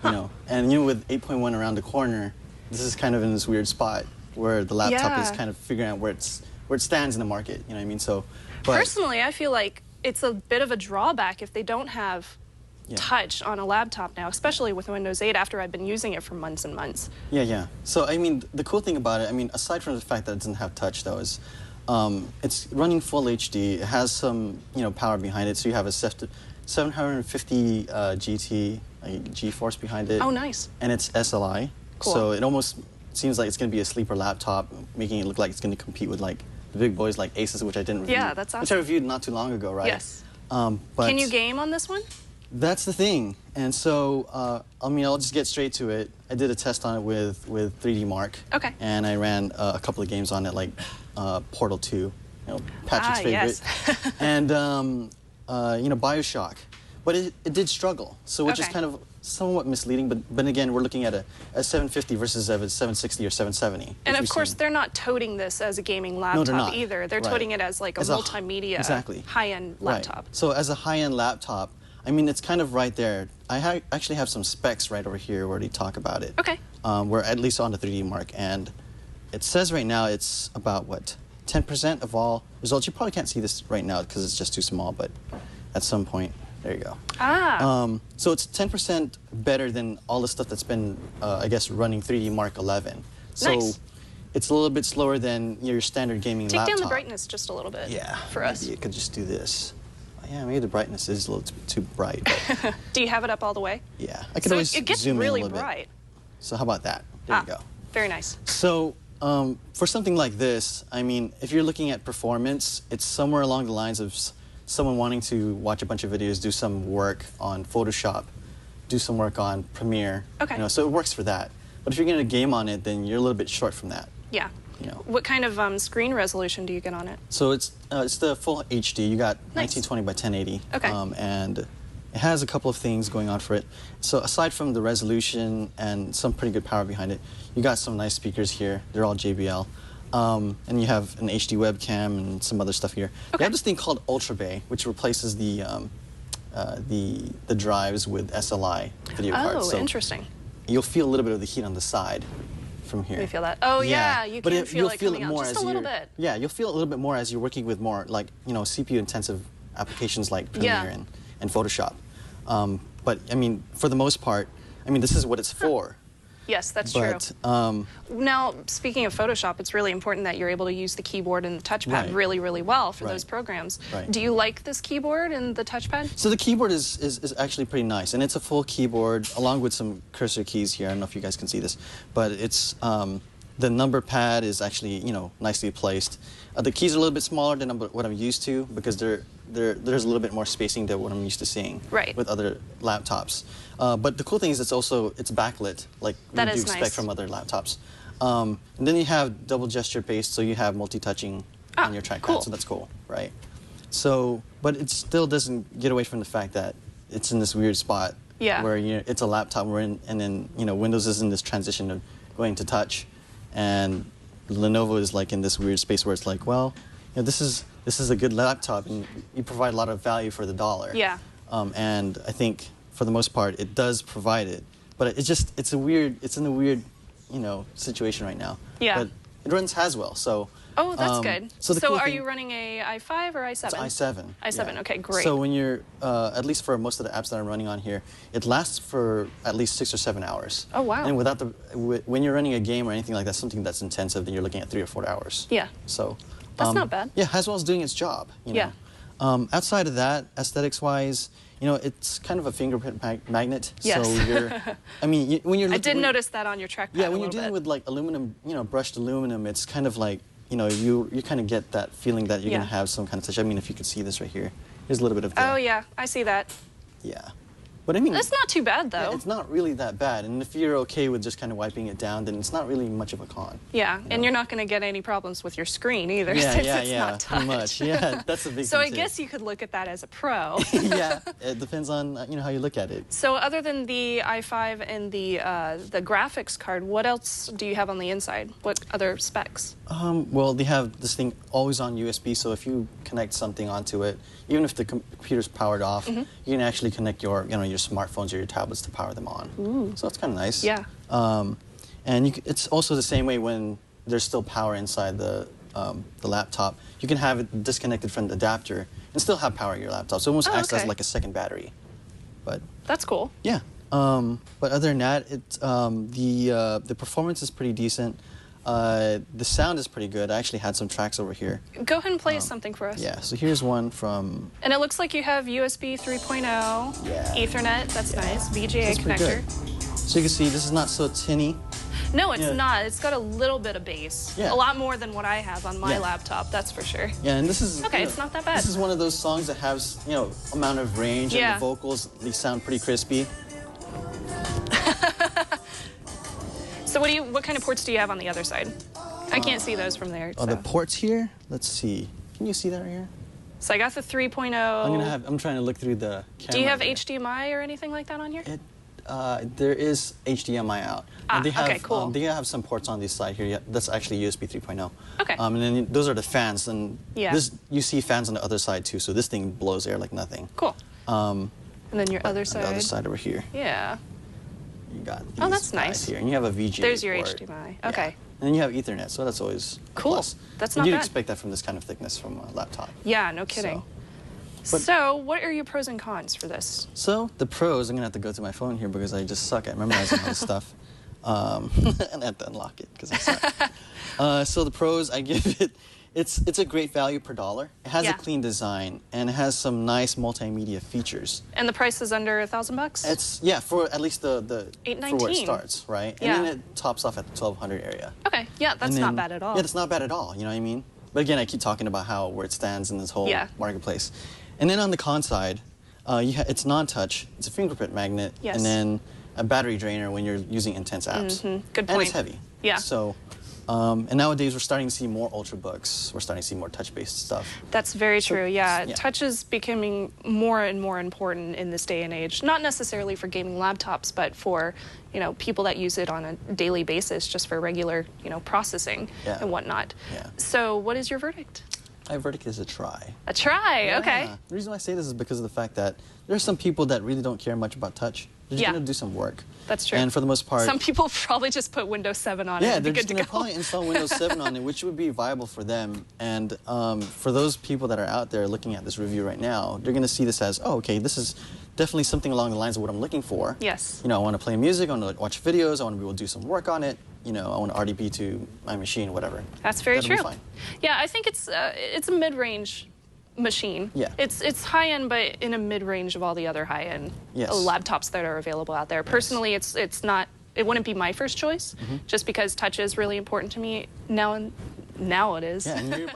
And with 8.1 around the corner, this is kind of in this weird spot where the laptop is kind of figuring out where it stands in the market. You know what I mean? So, personally, I feel like it's a bit of a drawback if they don't have touch on a laptop now, especially with Windows 8 after I've been using it for months and months. Yeah. So, I mean, the cool thing about it, I mean, aside from the fact that it doesn't have touch, though, is it's running full HD. It has some, power behind it. So you have a 750 GT, GeForce behind it. Oh, nice. And it's SLI. Cool. So it almost seems like it's going to be a sleeper laptop, making it look like it's going to compete with, like, the big boys like Asus, which I didn't review. Yeah, that's awesome. Which I reviewed not too long ago, right? Yes. But can you game on this one? That's the thing. And so, I'll just get straight to it. I did a test on it with 3D Mark. Okay. And I ran a couple of games on it, like Portal 2, Patrick's favorite. Yes. And, Bioshock. But it did struggle, so which is kind of somewhat misleading, but again, we're looking at a 750 versus a 760 or 770. And of course, they're not toting this as a gaming laptop either. They're toting it as like a multimedia, high-end laptop. So as a high-end laptop, I mean, it's kind of right there. I actually have some specs right over here where they talk about it. Okay. We're at least on the 3D Mark, and it says right now it's about, 10% of all results. You probably can't see this right now because it's just too small, but at some point, there you go. So it's 10% better than all the stuff that's been, I guess, running 3D Mark 11. So it's a little bit slower than your standard gaming laptop. Take down the brightness just a little bit for us. Maybe you could just do this. Yeah, maybe the brightness is a little too bright. Do you have it up all the way? Yeah, I could always zoom in a little bit. It gets really bright. So how about that? There you go. Very nice. So for something like this, I mean, if you're looking at performance, it's somewhere along the lines of someone wanting to watch a bunch of videos, do some work on Photoshop, do some work on Premiere. Okay. So it works for that. But if you're going to game on it, then you're a little bit short from that. Yeah. What kind of screen resolution do you get on it? So it's the full HD. You got 1920 by 1080. Okay. And it has a couple of things going on for it. So aside from the resolution and some pretty good power behind it, you got some nice speakers here. They're all JBL. And you have an HD webcam and some other stuff here. You have this thing called Ultra Bay, which replaces the drives with SLI video cards. So interesting. You'll feel a little bit of the heat on the side from here. You feel that? Oh yeah, you can feel it coming out just a little bit. Yeah, you'll feel it a little bit more as you're working with more like CPU-intensive applications like Premiere and Photoshop. But I mean, for the most part, I mean, this is what it's for. Yes, that's true. Now, speaking of Photoshop, it's really important that you're able to use the keyboard and the touchpad really, really well for those programs. Do you like this keyboard and the touchpad? So the keyboard is actually pretty nice, and it's a full keyboard along with some cursor keys here. I don't know if you guys can see this, but it's the number pad is actually nicely placed. The keys are a little bit smaller than what I'm used to because there's a little bit more spacing than what I'm used to seeing with other laptops. But the cool thing is it's backlit, like you expect from other laptops. And then you have double gesture based, so you have multi-touching on your trackpad, so that's cool, right? So, but it still doesn't get away from the fact that it's in this weird spot where it's a laptop and then Windows is in this transition of going to touch, and Lenovo is like in this weird space where it's like, well, this is a good laptop and you provide a lot of value for the dollar. Yeah. And I think for the most part it does provide it, but it's in a weird situation right now. Yeah. But it runs Haswell, so. Oh, that's good. So cool are you running a i5 or i7? It's i7. i7, okay, great. So when you're, at least for most of the apps that I'm running on here, it lasts for at least 6 or 7 hours. Oh, wow. And when you're running a game or anything like that, something that's intensive, then you're looking at 3 or 4 hours. Yeah. So. That's not bad. Yeah, Haswell's doing its job. Yeah. Outside of that, aesthetics-wise, it's kind of a fingerprint magnet. Yes. So I mean, when you're looking, I did notice that on your trackpad. Yeah, when you're dealing with like aluminum, brushed aluminum, it's kind of like, you kind of get that feeling that you're going to have some kind of touch. I mean, if you could see this right here, here's a little bit of the, oh yeah, I see that. Yeah. But I mean, that's not too bad, though. Yeah, it's not really that bad. And if you're okay with just kind of wiping it down, then it's not really much of a con. Yeah, and you're not going to get any problems with your screen either, since it's not touch. Pretty much. Yeah, that's a big so thing, I guess you could look at that as a pro. Yeah, it depends on how you look at it. So other than the i5 and the graphics card, what else do you have on the inside? What other specs? Well, they have this thing always on USB, so if you connect something onto it, even if the computer's powered off, you can actually connect your smartphones or your tablets to power them on. Ooh. So it's kind of nice. Yeah. And it's also the same way when there's still power inside the laptop. You can have it disconnected from the adapter and still have power at your laptop. So it almost acts as like a second battery. But that's cool. Yeah. But other than that, the performance is pretty decent. The sound is pretty good. I actually had some tracks over here. Go ahead and play something for us. Yeah, so here's one from... And it looks like you have USB 3.0, Ethernet, that's nice, VGA connector. So you can see this is not so tinny. No, it's not. It's got a little bit of bass. Yeah. A lot more than what I have on my laptop, that's for sure. Yeah, and this is... Okay, it's not that bad. This is one of those songs that has, amount of range, and the vocals, they sound pretty crispy. So what kind of ports do you have on the other side? I can't see those from there. Oh, the ports here? Let's see. Can you see that right here? So I got the 3.0. I'm trying to look through the camera. Do you have HDMI or anything like that on here? There is HDMI out. Okay, cool. They have some ports on this side here. That's actually USB 3.0. Okay. And then those are the fans, and you see fans on the other side too. So this thing blows air like nothing. Cool. And then your other side. The other side over here. Yeah. You got these that's nice. here, and you have a VGA There's your port. HDMI. Okay. Yeah. And then you have Ethernet, so that's always cool. Plus. That's not bad. You'd expect that from this kind of thickness from a laptop. Yeah, no kidding. So what are your pros and cons for this? So the pros, I'm gonna have to go to my phone here because I just suck at memorizing all this stuff, and I have to unlock it because I suck. So the pros, I give it. It's a great value per dollar. It has a clean design, and it has some nice multimedia features. And the price is under $1,000? It's for at least the for where it starts, right? And then it tops off at the 1,200 area. Okay, yeah, that's not bad at all. Yeah, that's not bad at all. You know what I mean? But again, I keep talking about where it stands in this whole marketplace. And then on the con side, it's non-touch. It's a fingerprint magnet, and then a battery drainer when you're using intense apps. Good point. And it's heavy. Yeah. So. And nowadays, we're starting to see more Ultrabooks. We're starting to see more touch-based stuff. That's very true, yeah. Touch is becoming more and more important in this day and age. Not necessarily for gaming laptops, but for, people that use it on a daily basis just for regular, processing and whatnot. Yeah. So what is your verdict? My verdict is a try. A try, okay. The reason why I say this is because of the fact that there are some people that really don't care much about touch. They're just going to do some work. That's true. And for the most part... Some people probably just put Windows 7 on it and they're be just good going to to probably install Windows 7 on it, which would be viable for them. And for those people that are out there looking at this review right now, they're going to see this as, oh, okay, this is definitely something along the lines of what I'm looking for. Yes. I want to play music, I want to watch videos, I want to be able to do some work on it. I want to RDP to my machine, whatever. That's very true. Be fine. Yeah, I think it's a mid-range machine. Yeah. It's high-end, but in a mid-range of all the other high-end laptops that are available out there. Personally, it's not. It wouldn't be my first choice, just because touch is really important to me now. Now it is. Yeah, and